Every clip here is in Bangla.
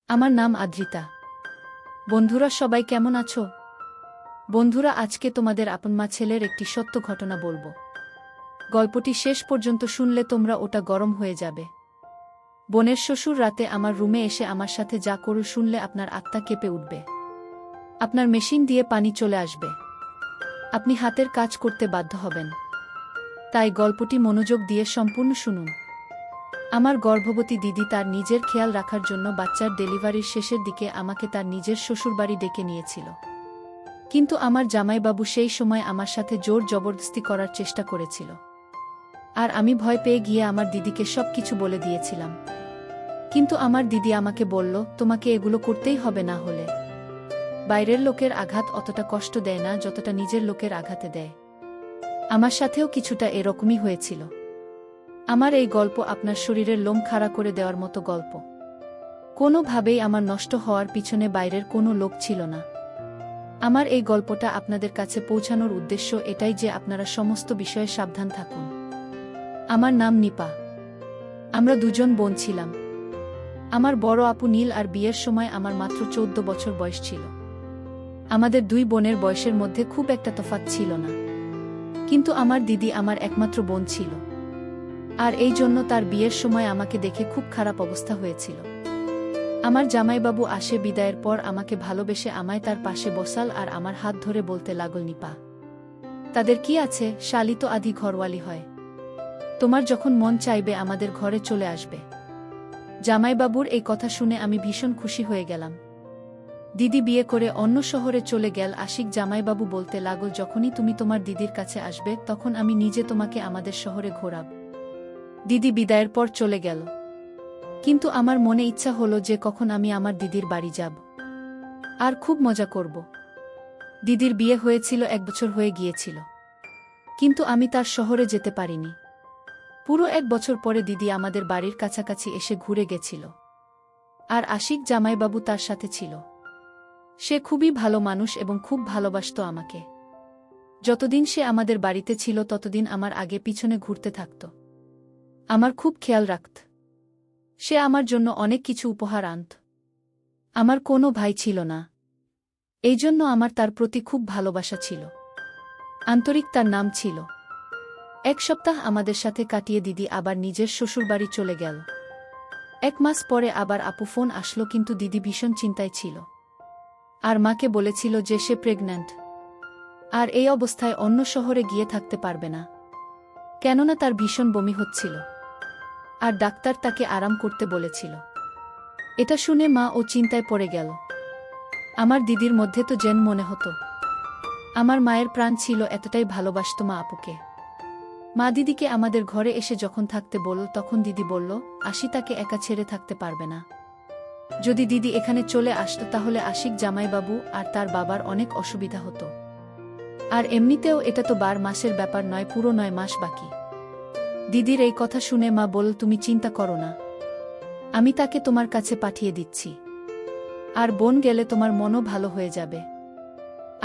আমার নাম আদ্রিতা। বন্ধুরা সবাই কেমন আছো? বন্ধুরা, আজকে তোমাদের আপনমা ছেলের একটি সত্য ঘটনা বলবো। গল্পটি শেষ পর্যন্ত শুনলে তোমরা ওটা গরম হয়ে যাবে। বোনের শ্বশুর রাতে আমার রুমে এসে আমার সাথে যা করল শুনলে আপনার আত্মা কেঁপে উঠবে। আপনার মেশিন দিয়ে পানি চলে আসবে। আপনি হাতের কাজ করতে বাধ্য হবেন। তাই গল্পটি মনোযোগ দিয়ে সম্পূর্ণ শুনুন। আমার গর্ভবতী দিদি তার নিজের খেয়াল রাখার জন্য বাচ্চার ডেলিভারির শেষের দিকে আমাকে তার নিজের শ্বশুরবাড়ি ডেকে নিয়েছিল। কিন্তু আমার জামাইবাবু সেই সময় আমার সাথে জোর জবরদস্তি করার চেষ্টা করেছিল। আর আমি ভয় পেয়ে গিয়ে আমার দিদিকে সবকিছু বলে দিয়েছিলাম। কিন্তু আমার দিদি আমাকে বলল, তোমাকে এগুলো করতেই হবে, না হলে বাইরের লোকের আঘাত অতটা কষ্ট দেয় না যতটা নিজের লোকের আঘাতে দেয়। আমার সাথেও কিছুটা এরকমই হয়েছিল। আমার এই গল্প আপনার শরীরের লোম খাড়া করে দেওয়ার মতো গল্প। কোনোভাবেই আমার নষ্ট হওয়ার পিছনে বাইরের কোনো লোক ছিল না। আমার এই গল্পটা আপনাদের কাছে পৌঁছানোর উদ্দেশ্য এটাই যে আপনারা সমস্ত বিষয়ে সাবধান থাকুন। আমার নাম নিপা। আমরা দুজন বোন ছিলাম। আমার বড় আপু নীল আর বিয়ের সময় আমার মাত্র 14 বছর বয়স ছিল। আমাদের দুই বোনের বয়সের মধ্যে খুব একটা তফাৎ ছিল না। কিন্তু আমার দিদি আমার একমাত্র বোন ছিল। আর এই জন্য তার বিয়ের সময় আমাকে দেখে খুব খারাপ অবস্থা হয়েছিল। আমার জামাইবাবু আসে বিদায়ের পর আমাকে ভালোবেসে আমায় তার পাশে বসাল আর আমার হাত ধরে বলতে লাগল, নিপা, তাদের কি আছে, শালি তো আধি ঘরওয়ালি হয়। তোমার যখন মন চাইবে আমাদের ঘরে চলে আসবে। জামাইবাবুর এই কথা শুনে আমি ভীষণ খুশি হয়ে গেলাম। দিদি বিয়ে করে অন্য শহরে চলে গেল। আশিক জামাইবাবু বলতে লাগল, যখনই তুমি তোমার দিদির কাছে আসবে তখন আমি নিজে তোমাকে আমাদের শহরে ঘোরাব। দিদি বিদায়ের পর চলে গেল। কিন্তু আমার মনে ইচ্ছা হলো যে কখন আমি আমার দিদির বাড়ি যাব আর খুব মজা করব। দিদির বিয়ে হয়েছিল 1 বছর হয়ে গিয়েছিল, কিন্তু আমি তার শহরে যেতে পারিনি। পুরো 1 বছর পরে দিদি আমাদের বাড়ির কাছাকাছি এসে ঘুরে গেছিল। আর আশিক জামাইবাবু তার সাথে ছিল। সে খুবই ভালো মানুষ এবং খুব ভালোবাসত আমাকে। যতদিন সে আমাদের বাড়িতে ছিল ততদিন আমার আগে পিছনে ঘুরতে থাকত। আমার খুব খেয়াল রাখত। সে আমার জন্য অনেক কিছু উপহার আনত। আমার কোনো ভাই ছিল না, এই জন্য আমার তার প্রতি খুব ভালোবাসা ছিল। আন্তরিক তার নাম ছিল। 1 সপ্তাহ আমাদের সাথে কাটিয়ে দিদি আবার নিজের শ্বশুরবাড়ি চলে গেল। 1 মাস পরে আবার আপু ফোন আসলো, কিন্তু দিদি ভীষণ চিন্তায় ছিল। আর মাকে বলেছিল যে সে প্রেগন্যান্ট। আর এই অবস্থায় অন্য শহরে গিয়ে থাকতে পারবে না, কেননা তার ভীষণ বমি হচ্ছিল। আর ডাক্তার তাকে আরাম করতে বলেছিল। এটা শুনে মা ও চিন্তায় পড়ে গেল। আমার দিদির মধ্যে তো জেন মনে হতো। আমার মায়ের প্রাণ ছিল, এতটাই ভালোবাসত মা আপুকে। মা দিদিকে আমাদের ঘরে এসে যখন থাকতে বলল তখন দিদি বলল, আশি তাকে একা ছেড়ে থাকতে পারবে না। যদি দিদি এখানে চলে আসত তাহলে আশিক জামাইবাবু আর তার বাবার অনেক অসুবিধা হতো। আর এমনিতেও এটা তো 12 মাসের ব্যাপার নয়, পুরো 9 মাস বাকি। দিদির এই কথা শুনে মা বলল, তুমি চিন্তা করো না, আমি তাকে তোমার কাছে পাঠিয়ে দিচ্ছি। আর বোন গেলে তোমার মনও ভালো হয়ে যাবে।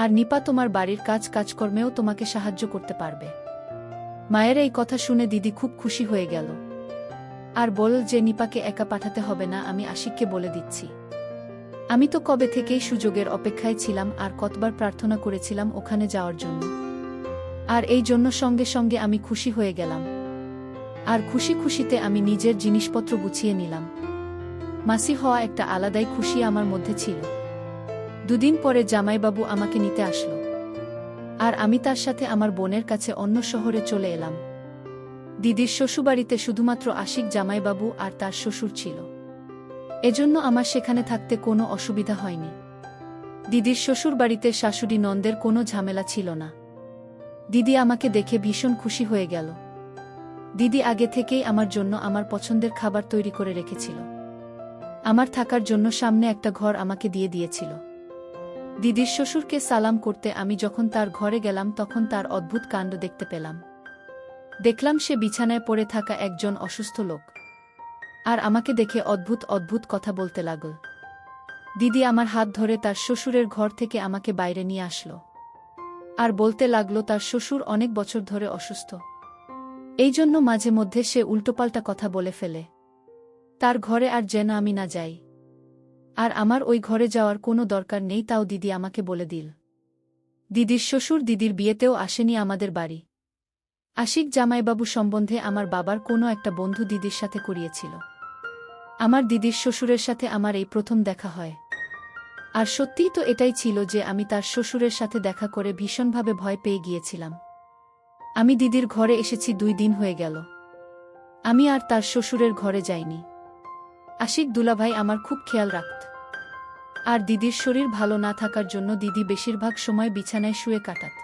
আর নিপা তোমার বাড়ির কাজকর্মেও তোমাকে সাহায্য করতে পারবে। মায়ের এই কথা শুনে দিদি খুব খুশি হয়ে গেল। আর বলল যে নিপাকে একা পাঠাতে হবে না, আমি আশিককে বলে দিচ্ছি। আমি তো কবে থেকেই সুযোগের অপেক্ষায় ছিলাম আর কতবার প্রার্থনা করেছিলাম ওখানে যাওয়ার জন্য। আর এই জন্য সঙ্গে সঙ্গে আমি খুশি হয়ে গেলাম। আর খুশিতে আমি নিজের জিনিসপত্র গুছিয়ে নিলাম। মাসি হওয়া একটা আলাদাই খুশি আমার মধ্যে ছিল। 2 দিন পরে জামাইবাবু আমাকে নিতে আসলো। আর আমি তার সাথে আমার বোনের কাছে অন্য শহরে চলে এলাম। দিদির শ্বশুরবাড়িতে শুধুমাত্র আশিক জামাইবাবু আর তার শ্বশুর ছিল। এজন্য আমার সেখানে থাকতে কোনো অসুবিধা হয়নি। দিদির শ্বশুরবাড়িতে শাশুড়ি নন্দের কোনো ঝামেলা ছিল না। দিদি আমাকে দেখে ভীষণ খুশি হয়ে গেল। দিদি আগে থেকেই আমার জন্য আমার পছন্দের খাবার তৈরি করে রেখেছিল। আমার থাকার জন্য সামনে একটা ঘর আমাকে দিয়ে দিয়েছিল। দিদির শ্বশুরকে সালাম করতে আমি যখন তার ঘরে গেলাম তখন তার অদ্ভুত কাণ্ড দেখতে পেলাম। দেখলাম সে বিছানায় পড়ে থাকা একজন অসুস্থ লোক। আর আমাকে দেখে অদ্ভুত কথা বলতে লাগল। দিদি আমার হাত ধরে তার শ্বশুরের ঘর থেকে আমাকে বাইরে নিয়ে আসলো। আর বলতে লাগলো তার শ্বশুর অনেক বছর ধরে অসুস্থ, এই জন্য মাঝে মধ্যে সে উল্টোপাল্টা কথা বলে ফেলে। তার ঘরে আর যেন আমি না যাই। আর আমার ওই ঘরে যাওয়ার কোনো দরকার নেই তাও দিদি আমাকে বলে দিল। দিদির শ্বশুর দিদির বিয়েতেও আসেনি আমাদের বাড়ি। আশিক জামাইবাবু সম্বন্ধে আমার বাবার কোনো একটা বন্ধু দিদির সাথে করিয়েছিল। আমার দিদির শ্বশুরের সাথে আমার এই প্রথম দেখা হয়। আর সত্যিই তো এটাই ছিল যে আমি তার শ্বশুরের সাথে দেখা করে ভীষণভাবে ভয় পেয়ে গিয়েছিলাম। আমি দিদির ঘরে এসেছি 2 দিন হয়ে গেল। আমি আর তার শ্বশুরের ঘরে যাইনি। আশিক দুলাভাই আমার খুব খেয়াল রাখত। আর দিদির শরীর ভালো না থাকার জন্য দিদি বেশিরভাগ সময় বিছানায় শুয়ে কাটাত।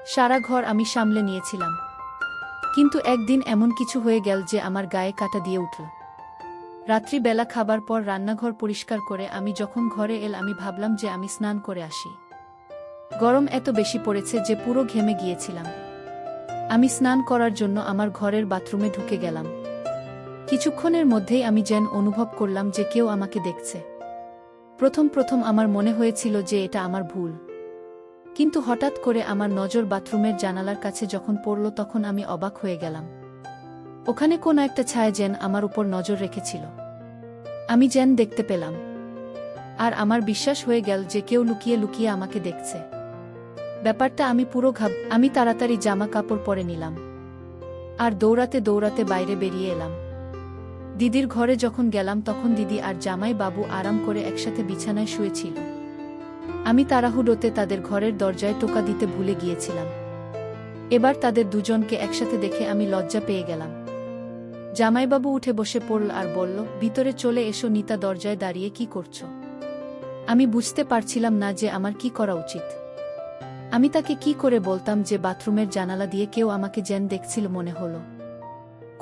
সারা ঘর আমি সামলে নিয়েছিলাম। কিন্তু একদিন এমন কিছু হয়ে গেল যে আমার গায়ে কাঁটা দিয়ে উঠল। রাত্রিবেলা খাবার পর রান্নাঘর পরিষ্কার করে আমি যখন ঘরে আমি ভাবলাম যে আমি স্নান করে আসি। গরম এত বেশি পড়েছে যে পুরো ঘেমে গিয়েছিলাম। আমি স্নান করার জন্য আমার ঘরের বাথরুমে ঢুকে গেলাম। কিছুক্ষণের মধ্যেই আমি যেন অনুভব করলাম যে কেউ আমাকে দেখছে। প্রথম আমার মনে হয়েছিল যে এটা আমার ভুল। কিন্তু হঠাৎ করে আমার নজর বাথরুমের জানালার কাছে যখন পড়ল তখন আমি অবাক হয়ে গেলাম। ওখানে কোনো একটা ছায়া যেন আমার উপর নজর রেখেছিল। আমি যেন দেখতে পেলাম। আর আমার বিশ্বাস হয়ে গেল যে কেউ লুকিয়ে লুকিয়ে আমাকে দেখছে। ব্যাপারটা আমি পুরো আমি তাড়াতাড়ি জামা কাপড় পরে নিলাম। আর দৌড়াতে দৌড়াতে বাইরে বেরিয়ে এলাম। দিদির ঘরে যখন গেলাম তখন দিদি আর জামাই বাবু আরাম করে একসাথে বিছানায় শুয়েছিল। আমি তাড়াহুড়োতে তাদের ঘরের দরজায় টোকা দিতে ভুলে গিয়েছিলাম। এবার তাদের দুজনকে একসাথে দেখে আমি লজ্জা পেয়ে গেলাম। জামাইবাবু উঠে বসে পড়ল আর বলল, ভিতরে চলে এসো নিতা, দরজায় দাঁড়িয়ে কি করছো? আমি বুঝতে পারছিলাম না যে আমার কি করা উচিত। আমি তাকে কি করে বলতাম যে বাথরুমের জানালা দিয়ে কেউ আমাকে যেন দেখছিল মনে হলো।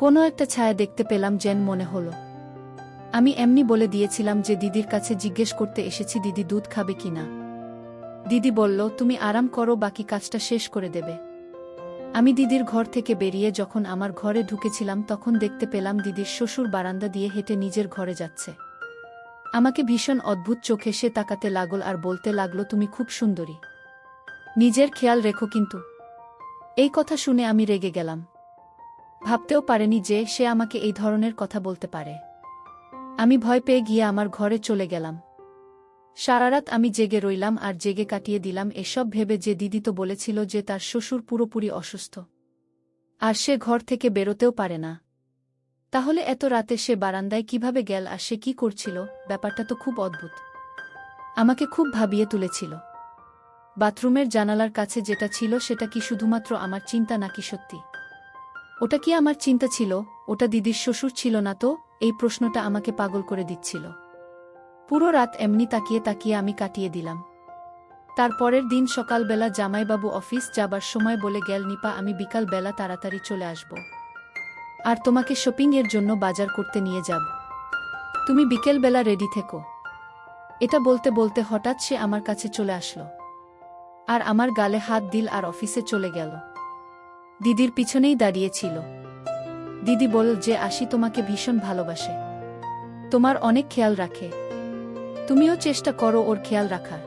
কোনো একটা ছায়া দেখতে পেলাম যেন মনে হলো। আমি এমনি বলে দিয়েছিলাম যে দিদির কাছে জিজ্ঞেস করতে এসেছি দিদি দুধ খাবে কিনা। দিদি বলল, তুমি আরাম করো, বাকি কাজটা শেষ করে দেবে। আমি দিদির ঘর থেকে বেরিয়ে যখন আমার ঘরে ঢুকেছিলাম তখন দেখতে পেলাম দিদির শ্বশুর বারান্দা দিয়ে হেঁটে নিজের ঘরে যাচ্ছে। আমাকে ভীষণ অদ্ভুত চোখে সে তাকাতে লাগল আর বলতে লাগলো, তুমি খুব সুন্দরী, নিজের খেয়াল রেখো কিন্তু। এই কথা শুনে আমি রেগে গেলাম। ভাবতেও পারেনি যে সে আমাকে এই ধরনের কথা বলতে পারে। আমি ভয় পেয়ে গিয়ে আমার ঘরে চলে গেলাম। সারারাত আমি জেগে রইলাম আর জেগে কাটিয়ে দিলাম এসব ভেবে যে দিদি তো বলেছিল যে তার শ্বশুর পুরোপুরি অসুস্থ আর সে ঘর থেকে বেরোতেও পারে না। তাহলে এত রাতে সে বারান্দায় কিভাবে গেল আর সে কি করছিল? ব্যাপারটা তো খুব অদ্ভুত। আমাকে খুব ভাবিয়ে তুলেছিল। বাথরুমের জানালার কাছে যেটা ছিল সেটা কি শুধুমাত্র আমার চিন্তা নাকি সত্যি? ওটা কি আমার চিন্তা ছিল? ওটা দিদির শ্বশুর ছিল না তো? এই প্রশ্নটা আমাকে পাগল করে দিচ্ছিল। পুরো রাত এমনি তাকিয়ে তাকিয়ে আমি কাটিয়ে দিলাম। তারপরের দিন সকালবেলা জামাইবাবু অফিস যাবার সময় বলে গেল, নিপা, আমি বিকাল বেলা তাড়াতাড়ি চলে আসব আর তোমাকে শপিং এর জন্য বাজার করতে নিয়ে যাব। তুমি বিকেলবেলা রেডি থেকো। এটা বলতে বলতে হঠাৎ সে আমার কাছে চলে আসলো আর আমার গালে হাত দিল আর অফিসে চলে গেল। দিদির পিছনেই দাঁড়িয়েছিল। দিদি বলল যে আশি তোমাকে ভীষণ ভালোবাসে, তোমার অনেক খেয়াল রাখে, তুমিও চেষ্টা করো ওর খেয়াল রাখার।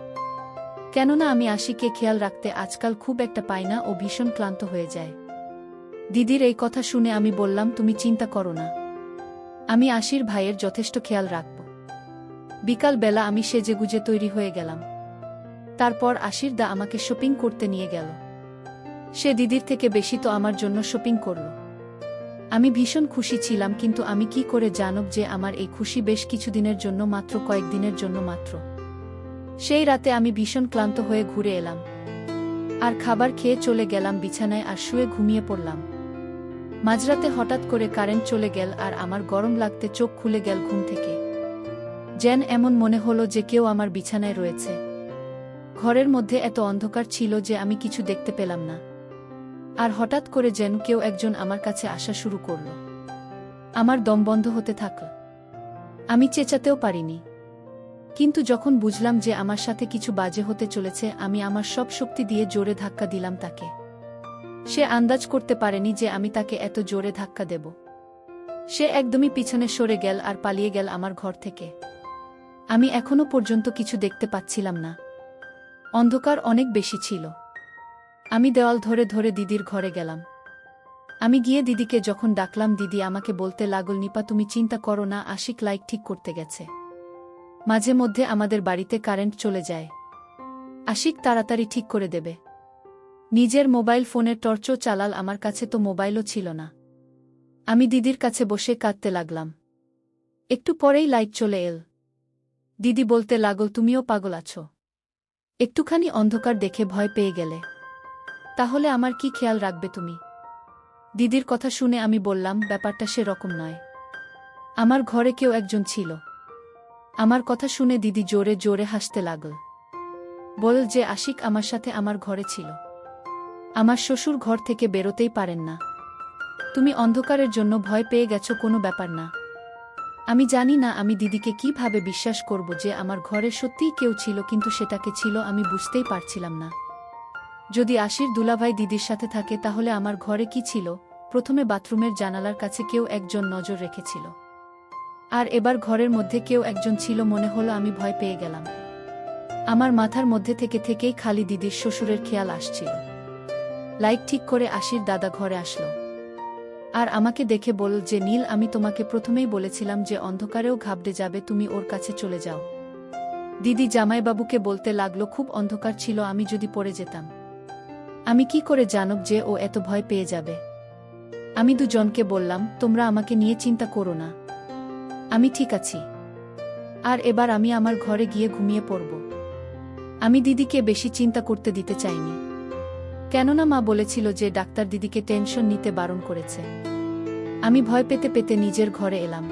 কেননা আমি আশিকে খেয়াল রাখতে আজকাল খুব একটা পাই না, ও ভীষণ ক্লান্ত হয়ে যায়। দিদির এই কথা শুনে আমি বললাম, তুমি চিন্তা করো না, আমি আশির ভাইয়ের যথেষ্ট খেয়াল রাখব। বিকাল বেলা আমি সেজেগুজে তৈরি হয়ে গেলাম। তারপর আশির দা আমাকে শপিং করতে নিয়ে গেল। সে দিদির থেকে বেশি তো আমার জন্য শপিং করল। আমি ভীষণ খুশি ছিলাম, কিন্তু আমি কি করে জানব যে আমার এই খুশি বেশ কিছুদিনের জন্য, মাত্র কয়েকদিনের জন্য মাত্র। সেই রাতে আমি ভীষণ ক্লান্ত হয়ে ঘুরে এলাম আর খাবার খেয়ে চলে গেলাম বিছানায় আর শুয়ে ঘুমিয়ে পড়লাম। মাঝরাতে হঠাৎ করে কারেন্ট চলে গেল আর আমার গরম লাগতে চোখ খুলে গেল ঘুম থেকে। যেন এমন মনে হলো যে কেউ আমার বিছানায় রয়েছে। ঘরের মধ্যে এত অন্ধকার ছিল যে আমি কিছু দেখতে পেলাম না। আর হঠাৎ করে যেন কেউ একজন আমার কাছে আসা শুরু করল। আমার দম বন্ধ হতে থাকল। আমি চেঁচাতেও পারিনি। কিন্তু যখন বুঝলাম যে আমার সাথে কিছু বাজে হতে চলেছে, আমি আমার সব শক্তি দিয়ে জোরে ধাক্কা দিলাম তাকে। সে আন্দাজ করতে পারেনি যে আমি তাকে এত জোরে ধাক্কা দেব। সে একদমই পিছনে সরে গেল আর পালিয়ে গেল আমার ঘর থেকে। আমি এখনো পর্যন্ত কিছু দেখতে পাচ্ছিলাম না। অন্ধকার অনেক বেশি ছিল। আমি দেওয়াল ধরে ধরে দিদির ঘরে গেলাম। আমি গিয়ে দিদিকে যখন ডাকলাম, দিদি আমাকে বলতে লাগল, নিপা, তুমি চিন্তা করো না, আশিক লাইট ঠিক করতে গেছে। মাঝে মধ্যে আমাদের বাড়িতে কারেন্ট চলে যায়। আশিক তাড়াতাড়ি ঠিক করে দেবে। নিজের মোবাইল ফোনের টর্চও চালাল, আমার কাছে তো মোবাইলও ছিল না। আমি দিদির কাছে বসে কাঁদতে লাগলাম। একটু পরেই লাইট চলে এল। দিদি বলতে লাগল, তুমিও পাগল আছো? একটুখানি অন্ধকার দেখে ভয় পেয়ে গেলে? তাহলে আমার কি খেয়াল রাখবে তুমি? দিদির কথা শুনে আমি বললাম, ব্যাপারটা সেরকম নয়। আমার ঘরে কেউ একজন ছিল। আমার কথা শুনে দিদি জোরে জোরে হাসতে লাগল। বল যে আশিক আমার সাথে আমার ঘরে ছিল। আমার শ্বশুর ঘর থেকে বেরোতেই পারেন না। তুমি অন্ধকারের জন্য ভয় পেয়ে গেছো, কোনো ব্যাপার না। আমি জানি না আমি দিদিকে কিভাবে বিশ্বাস করব যে আমার ঘরে সত্যিই কেউ ছিল, কিন্তু সেটাকে ছিল আমি বুঝতেই পারছিলাম না। যদি আশির দুলাভাই দিদির সাথে থাকে তাহলে আমার ঘরে কি ছিল? প্রথমে বাথরুমের জানালার কাছে কেউ একজন নজর রেখেছিল, আর এবার ঘরের মধ্যে কেউ একজন ছিল। মনে হলো আমি ভয় পেয়ে গেলাম। আমার মাথার মধ্যে থেকেই খালি দিদির শ্বশুরের খেয়াল আসছিল। লাইট ঠিক করে আশির দাদা ঘরে আসলো আর আমাকে দেখে বলল যে, নীল, আমি তোমাকে প্রথমেই বলেছিলাম যে অন্ধকারেও ঘাবড়ে যাবে, তুমি ওর কাছে চলে যাও। দিদি জামাইবাবুকে বলতে লাগলো, খুব অন্ধকার ছিল, আমি যদি পড়ে যেতাম? আমি কি করে জানব যে ও এত ভয় পেয়ে যাবে? আমি দুজনকে বললাম, তোমরা আমাকে নিয়ে চিন্তা করো না, আমি ঠিক আছি। আর এবার আমি আমার ঘরে গিয়ে ঘুমিয়ে পড়ব। আমি দিদিকে বেশি চিন্তা করতে দিতে চাইনি, কেননা মা বলেছিল যে ডাক্তার দিদিকে টেনশন নিতে বারণ করেছে। আমি ভয় পেতে পেতে নিজের ঘরে এলাম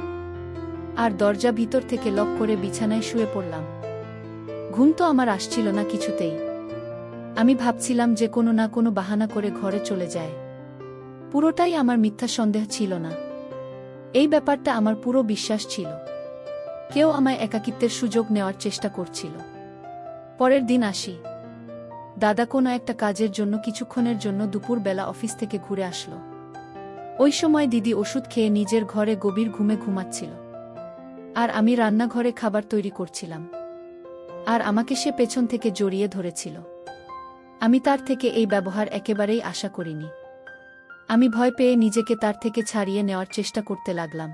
আর দরজা ভিতর থেকে লক করে বিছানায় শুয়ে পড়লাম। ঘুম তো আমার আসছিল না কিছুতেই। আমি ভাবছিলাম যে কোনো না কোনো বাহানা করে ঘরে চলে যায়। পুরোটাই আমার মিথ্যা সন্দেহ ছিল না, এই ব্যাপারটা আমার পুরো বিশ্বাস ছিল। কেউ আমায় একাকিত্বের সুযোগ নেওয়ার চেষ্টা করছিল। পরের দিন আসি। দাদা কোনো একটা কাজের জন্য কিছুক্ষণের জন্য দুপুরবেলা অফিস থেকে ঘুরে আসলো। ওই সময় দিদি ওষুধ খেয়ে নিজের ঘরে গভীর ঘুমে ঘুমাচ্ছিল, আর আমি রান্নাঘরে খাবার তৈরি করছিলাম। আর আমাকে সে পেছন থেকে জড়িয়ে ধরেছিল। আমি তার থেকে এই ব্যবহার একেবারেই আশা করিনি। আমি ভয় পেয়ে নিজেকে তার থেকে ছাড়িয়ে নেওয়ার চেষ্টা করতে লাগলাম।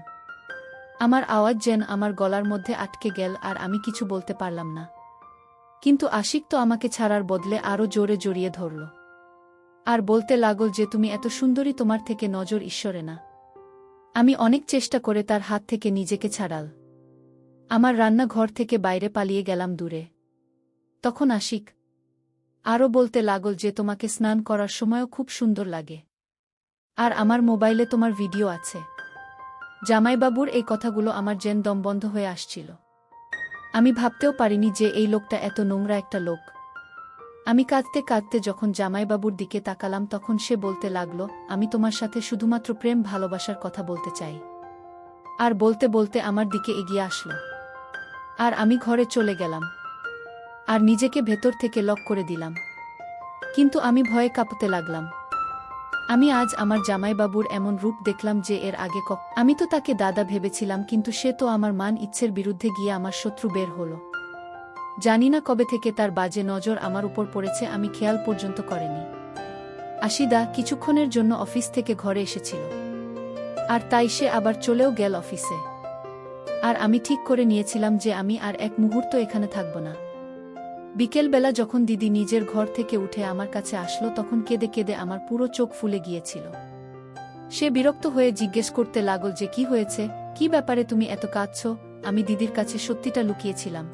আমার আওয়াজ যেন আমার গলার মধ্যে আটকে গেল আর আমি কিছু বলতে পারলাম না। কিন্তু আশিক তো আমাকে ছাড়ার বদলে আরও জোরে জড়িয়ে ধরল আর বলতে লাগল যে, তুমি এত সুন্দরী, তোমার থেকে নজর ঈশ্বরে না। আমি অনেক চেষ্টা করে তার হাত থেকে নিজেকে ছাড়াল আমার রান্নাঘর থেকে বাইরে পালিয়ে গেলাম দূরে। তখন আশিক আরও বলতে লাগল যে, তোমাকে স্নান করার সময়ও খুব সুন্দর লাগে, আর আমার মোবাইলে তোমার ভিডিও আছে। জামাইবাবুর এই কথাগুলো আমার যেন দম বন্ধ হয়ে আসছিল। আমি ভাবতেও পারিনি যে এই লোকটা এত নোংরা একটা লোক। আমি কাঁদতে কাঁদতে যখন জামাইবাবুর দিকে তাকালাম তখন সে বলতে লাগলো, আমি তোমার সাথে শুধুমাত্র প্রেম ভালোবাসার কথা বলতে চাই। আর বলতে বলতে আমার দিকে এগিয়ে আসলো আর আমি ঘরে চলে গেলাম আর নিজেকে ভেতর থেকে লক করে দিলাম। কিন্তু আমি ভয়ে কাঁপতে লাগলাম। আমি আজ আমার জামাইবাবুর এমন রূপ দেখলাম যে এর আগে আমি তো তাকে দাদা ভেবেছিলাম, কিন্তু সে তো আমার মান ইচ্ছের বিরুদ্ধে গিয়ে আমার শত্রু বের হলো। জানি না কবে থেকে তার বাজে নজর আমার উপর পড়েছে, আমি খেয়াল পর্যন্ত করিনি। আশিদা কিছুক্ষণের জন্য অফিস থেকে ঘরে এসেছিল, আর তাই সে আবার চলেও গেল অফিসে। আর আমি ঠিক করে নিয়েছিলাম যে আমি আর এক মুহূর্ত এখানে থাকব না। বিকেলবেলা যখন দিদি নিজের ঘর থেকে উঠে আমার কাছে আসলো তখন কেঁদে কেঁদে আমার পুরো চোখ ফুলে গিয়েছিল। সে বিরক্ত হয়ে জিজ্ঞেস করতে লাগল যে, কি হয়েছে, কি ব্যাপারে তুমি এত কাঁদছ? আমি দিদির কাছে সত্যিটা লুকিয়েছিলাম,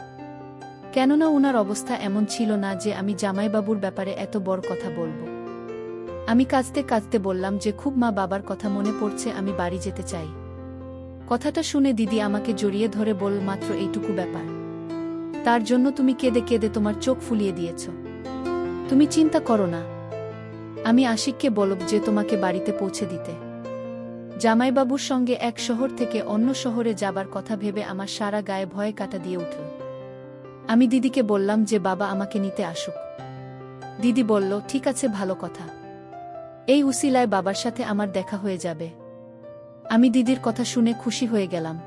কেননা উনার অবস্থা এমন ছিল না যে আমি জামাইবাবুর ব্যাপারে এত বড় কথা বলবো। আমি কাঁদতে কাঁদতে বললাম যে খুব মা বাবার কথা মনে পড়ছে, আমি বাড়ি যেতে চাই। কথাটা শুনে দিদি আমাকে জড়িয়ে ধরে বলল, মাত্র এইটুকু ব্যাপার, তার জন্য তুমি কেঁদে কেঁদে তোমার চোখ ফুলিয়ে দিয়েছ? তুমি চিন্তা করো না, আমি আশিককে বলব যে তোমাকে বাড়িতে পৌঁছে দিতে। জামাইবাবুর সঙ্গে এক শহর থেকে অন্য শহরে যাবার কথা ভেবে আমার সারা গায়ে ভয়ে কাটা দিয়ে উঠল। আমি দিদিকে বললাম যে বাবা আমাকে নিতে আসুক। দিদি বলল, ঠিক আছে, ভালো কথা, এই উসিলায় বাবার সাথে আমার দেখা হয়ে যাবে। আমি দিদির কথা শুনে খুশি হয়ে গেলাম।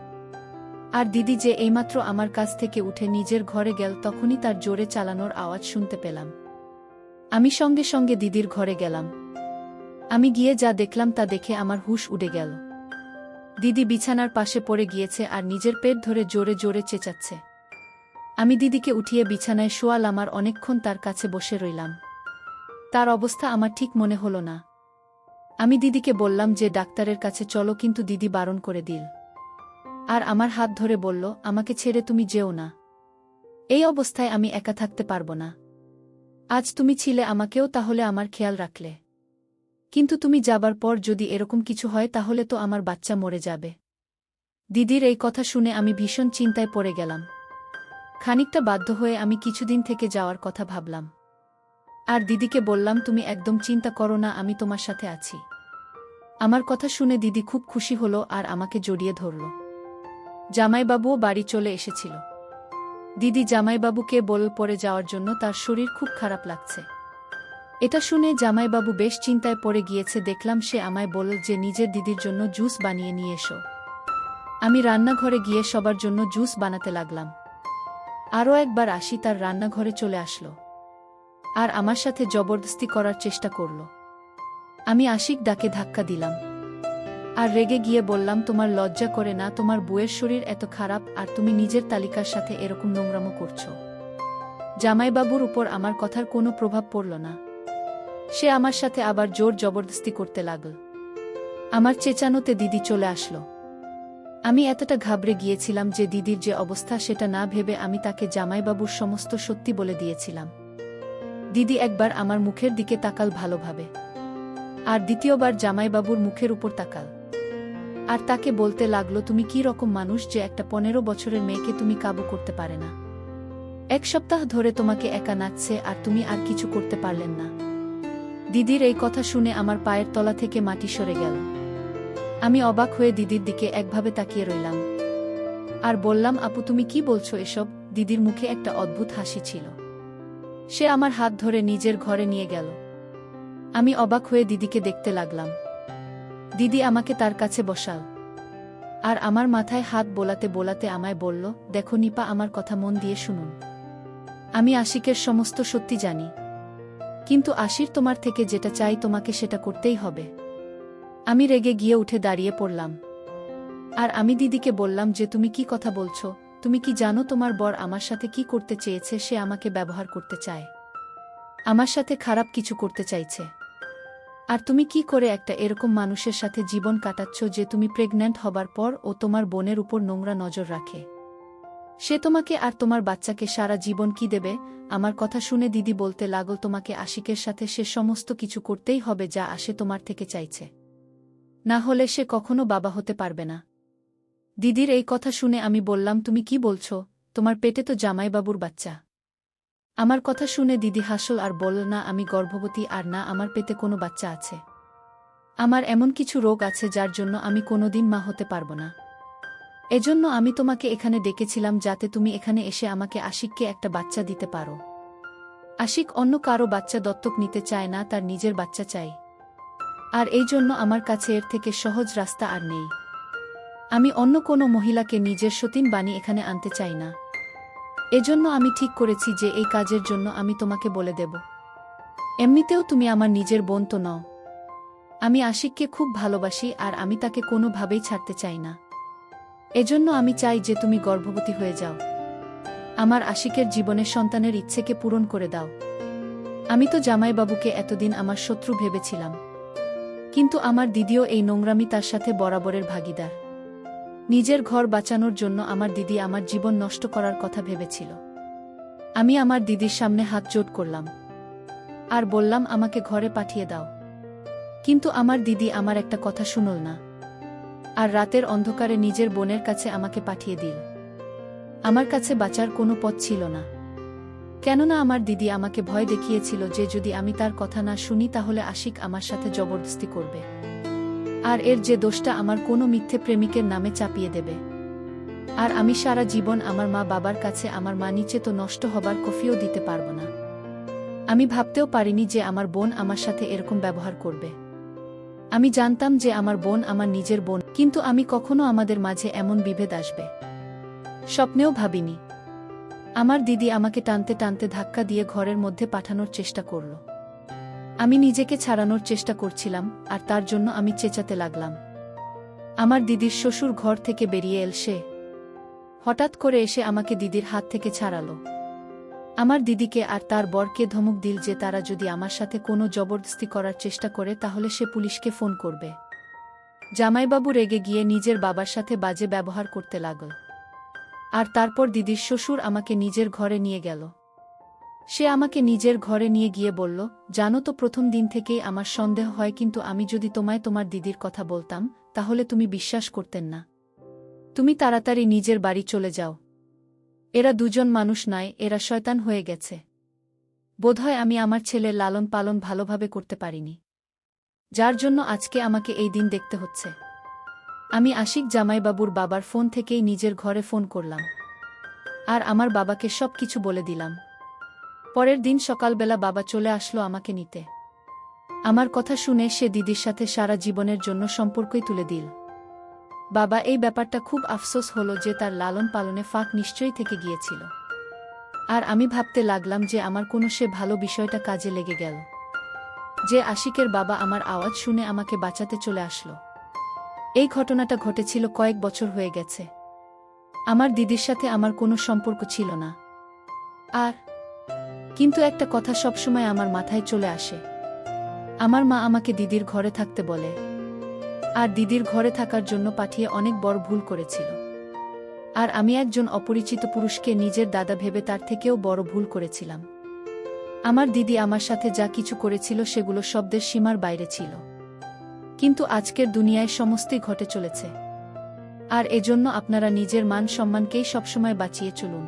আর দিদি যে এইমাত্র আমার কাছ থেকে উঠে নিজের ঘরে গেল তখনই তার জোরে চালানোর আওয়াজ শুনতে পেলাম। আমি সঙ্গে সঙ্গে দিদির ঘরে গেলাম। আমি গিয়ে যা দেখলাম তা দেখে আমার হুঁশ উড়ে গেল। দিদি বিছানার পাশে পড়ে গিয়েছে আর নিজের পেট ধরে জোরে জোরে চেঁচাচ্ছে। আমি দিদিকে উঠিয়ে বিছানায় শোয়ালাম আর অনেকক্ষণ তার কাছে বসে রইলাম। তার অবস্থা আমার ঠিক মনে হলো না। আমি দিদিকে বললাম যে ডাক্তারের কাছে চলো, কিন্তু দিদি বারণ করে দিল। আর আমার হাত ধরে বলল, আমাকে ছেড়ে তুমি যেও না। এই অবস্থায় আমি একা থাকতে পারবো না। আজ তুমি ছিলে, আমাকেও তাহলে আমার খেয়াল রাখলে। কিন্তু তুমি যাবার পর যদি এরকম কিছু হয় তাহলে তো আমার বাচ্চা মরে যাবে। দিদির এই কথা শুনে আমি ভীষণ চিন্তায় পড়ে গেলাম। খানিকটা বাধ্য হয়ে আমি কিছুদিন থেকে যাওয়ার কথা ভাবলাম। আর দিদিকে বললাম, তুমি একদম চিন্তা করো না, আমি তোমার সাথে আছি। আমার কথা শুনে দিদি খুব খুশি হলো আর আমাকে জড়িয়ে ধরল। জামাইবাবুও বাড়ি চলে এসেছিল। দিদি জামাইবাবুকে বলল পরে যাওয়ার জন্য, তার শরীর খুব খারাপ লাগছে। এটা শুনে জামাইবাবু বেশ চিন্তায় পড়ে গিয়েছে। দেখলাম সে আমায় বলল যে নিজের দিদির জন্য জুস বানিয়ে নিয়ে এসো। আমি রান্নাঘরে গিয়ে সবার জন্য জুস বানাতে লাগলাম। আরও একবার আসি তার রান্নাঘরে চলে আসলো আর আমার সাথে জবরদস্তি করার চেষ্টা করল। আমি আশিক ডাকে ধাক্কা দিলাম আর রেগে গিয়ে বললাম, তোমার লজ্জা করে না? তোমার বউয়ের শরীর এত খারাপ আর তুমি নিজের তালিকার সাথে এরকম নোংরামো করছো। জামাইবাবুর উপর আমার কথার কোনো প্রভাব পড়ল না। সে আমার সাথে আবার জোর জবরদস্তি করতে লাগল। আমার চেঁচানোতে দিদি চলে আসলো। আমি এতটা ঘাবড়ে গিয়েছিলাম যে দিদির যে অবস্থা সেটা না ভেবে আমি তাকে জামাইবাবুর সমস্ত সত্যি বলে দিয়েছিলাম। দিদি একবার আমার মুখের দিকে তাকাল ভালোভাবে, আর দ্বিতীয়বার জামাইবাবুর মুখের উপর তাকাল। আর তাকে বলতে লাগলো, তুমি কি রকম মানুষ যে একটা 15 বছরের মেয়েকে তুমি কাবু করতে পারে না? এক সপ্তাহ ধরে তোমাকে একা নাচছে আর তুমি আর কিছু করতে পারলেন না। দিদির এই কথা শুনে আমার পায়ের তলা থেকে মাটি সরে গেল। আমি অবাক হয়ে দিদির দিকে একভাবে তাকিয়ে রইলাম আর বললাম, আপু তুমি কি বলছো এসব? দিদির মুখে একটা অদ্ভুত হাসি ছিল। সে আমার হাত ধরে নিজের ঘরে নিয়ে গেল। আমি অবাক হয়ে দিদিকে দেখতে লাগলাম। দিদি আমাকে তার কাছে বসাল আর আমার মাথায় হাত বোলাতে বোলাতে আমায় বলল, দেখো নিপা, আমার কথা মন দিয়ে শুনুন। আমি আশিকের সমস্ত সত্যি জানি, কিন্তু আশির তোমার থেকে যেটা চাই তোমাকে সেটা করতেই হবে। আমি রেগে গিয়ে উঠে দাঁড়িয়ে পড়লাম আর আমি দিদিকে বললাম যে তুমি কি কথা বলছো? তুমি কি জানো তোমার বর আমার সাথে কি করতে চেয়েছে? সে আমাকে ব্যবহার করতে চায়, আমার সাথে খারাপ কিছু করতে চাইছে। আর তুমি কি করে একটা এরকম মানুষের সাথে জীবন কাটাচ্ছ যে তুমি প্রেগন্যান্ট হবার পর ও তোমার বোনের উপর নোংরা নজর রাখে? সে তোমাকে আর তোমার বাচ্চাকে সারা জীবন কি দেবে? আমার কথা শুনে দিদি বলতে লাগল, তোমাকে আশিকের সাথে সে সমস্ত কিছু করতেই হবে যা আশে তোমার থেকে চাইছে, না হলে সে কখনো বাবা হতে পারবে না। দিদির এই কথা শুনে আমি বললাম, তুমি কি বলছো? তোমার পেটে তো জামাইবাবুর বাচ্চা। আমার কথা শুনে দিদি হাসল আর বলল, না আমি গর্ভবতী, আর না আমার পেটে কোনো বাচ্চা আছে। আমার এমন কিছু রোগ আছে যার জন্য আমি কোনোদিন মা হতে পারবো না। এজন্য আমি তোমাকে এখানে ডেকেছিলাম যাতে তুমি এখানে এসে আমাকে আশিককে একটা বাচ্চা দিতে পারো। আশিক অন্য কারো বাচ্চা দত্তক নিতে চায় না, তার নিজের বাচ্চা চাই। আর এই জন্য আমার কাছে এর থেকে সহজ রাস্তা আর নেই। আমি অন্য কোনো মহিলাকে নিজের সতীন বানিয়ে এখানে আনতে চাই না। এজন্য আমি ঠিক করেছি যে এই কাজের জন্য আমি তোমাকে বলে দেব। এমনিতেও তুমি আমার নিজের বোন তো নও। আমি আশিককে খুব ভালোবাসি আর আমি তাকে কোনোভাবেই ছাড়তে চাই না। এজন্য আমি চাই যে তুমি গর্ভবতী হয়ে যাও। আমার আশিকের জীবনে সন্তানের ইচ্ছেকে পূরণ করে দাও। আমি তো জামাইবাবুকে এতদিন আমার শত্রু ভেবেছিলাম, কিন্তু আমার দিদিও এই নোংরামি তার সাথে বরাবরের ভাগীদার। নিজের ঘর বাঁচানোর জন্য আমার দিদি আমার জীবন নষ্ট করার কথা ভেবেছিল। আমি আমার দিদির সামনে হাত জোড় করলাম আর বললাম, আমাকে ঘরে পাঠিয়ে দাও। কিন্তু আমার দিদি আমার একটা কথা শুনল না আর রাতের অন্ধকারে নিজের বোনের কাছে আমাকে পাঠিয়ে দিল। আমার কাছে বাঁচার কোনো পথ ছিল না, কেননা আমার দিদি আমাকে ভয় দেখিয়েছিল যে যদি আমি তার কথা না শুনি তাহলে আশিক আমার সাথে জবরদস্তি করবে আর এর যে দোষটা আমার কোনো মিথ্যে প্রেমিকের নামে চাপিয়ে দেবে। আর আমি সারা জীবন আমার মা বাবার কাছে আমার মা নিচে তো নষ্ট হবার কফিও দিতে পারব না। আমি ভাবতেও পারিনি যে আমার বোন আমার সাথে এরকম ব্যবহার করবে। আমি জানতাম যে আমার বোন আমার নিজের বোন, কিন্তু আমি কখনো আমাদের মাঝে এমন বিভেদ আসবে স্বপ্নেও ভাবিনি। আমার দিদি আমাকে টানতে টানতে ধাক্কা দিয়ে ঘরের মধ্যে পাঠানোর চেষ্টা করল। আমি নিজেকে ছাড়ানোর চেষ্টা করছিলাম আর তার জন্য আমি চেঁচাতে লাগলাম। আমার দিদির শ্বশুর ঘর থেকে বেরিয়ে এল। সে হঠাৎ করে এসে আমাকে দিদির হাত থেকে ছাড়ালো। আমার দিদিকে আর তার বরকে ধমক দিল যে তারা যদি আমার সাথে কোনো জবরদস্তি করার চেষ্টা করে তাহলে সে পুলিশকে ফোন করবে। জামাইবাবু রেগে গিয়ে নিজের বাবার সাথে বাজে ব্যবহার করতে লাগল। আর তারপর দিদির শ্বশুর আমাকে নিজের ঘরে নিয়ে গেল। সে আমাকে নিজের ঘরে নিয়ে গিয়ে বলল, জানো তো প্রথম দিন থেকেই আমার সন্দেহ হয়, কিন্তু আমি যদি তোমায় তোমার দিদির কথা বলতাম তাহলে তুমি বিশ্বাস করতেন না। তুমি তাড়াতাড়ি নিজের বাড়ি চলে যাও। এরা দুজন মানুষ নয়, এরা শয়তান হয়ে গেছে। বোধহয় আমি আমার ছেলের লালন পালন ভালোভাবে করতে পারিনি, যার জন্য আজকে আমাকে এই দিন দেখতে হচ্ছে। আমি আশিক জামাইবাবুর বাবার ফোন থেকেই নিজের ঘরে ফোন করলাম আর আমার বাবাকে সব কিছু বলে দিলাম। পরের দিন সকালবেলা বাবা চলে আসলো আমাকে নিতে। আমার কথা শুনে সে দিদির সাথে সারা জীবনের জন্য সম্পর্কই তুলে দিল। বাবা এই ব্যাপারটা খুব আফসোস হলো যে তার লালন পালনে ফাঁক নিশ্চয়ই থেকে গিয়েছিল। আর আমি ভাবতে লাগলাম যে আমার কোনো সে ভালো বিষয়টা কাজে লেগে গেল, যে আশিকের বাবা আমার আওয়াজ শুনে আমাকে বাঁচাতে চলে আসলো। এই ঘটনাটা ঘটেছিল কয়েক বছর হয়ে গেছে। আমার দিদির সাথে আমার কোনো সম্পর্ক ছিল না। আর কিন্তু একটা কথা সবসময় আমার মাথায় চলে আসে। আমার মা আমাকে দিদির ঘরে থাকতে বলে, আর দিদির ঘরে থাকার জন্য পাঠিয়ে অনেক বড় ভুল করেছিল। আর আমি একজন অপরিচিত পুরুষকে নিজের দাদা ভেবে তার থেকেও বড় ভুল করেছিলাম। আমার দিদি আমার সাথে যা কিছু করেছিল সেগুলো শব্দের সীমার বাইরে ছিল, কিন্তু আজকের দুনিয়ায় সমস্তই ঘটে চলেছে। আর এজন্য আপনারা নিজের মান সম্মানকেই সবসময় বাঁচিয়ে চলুন।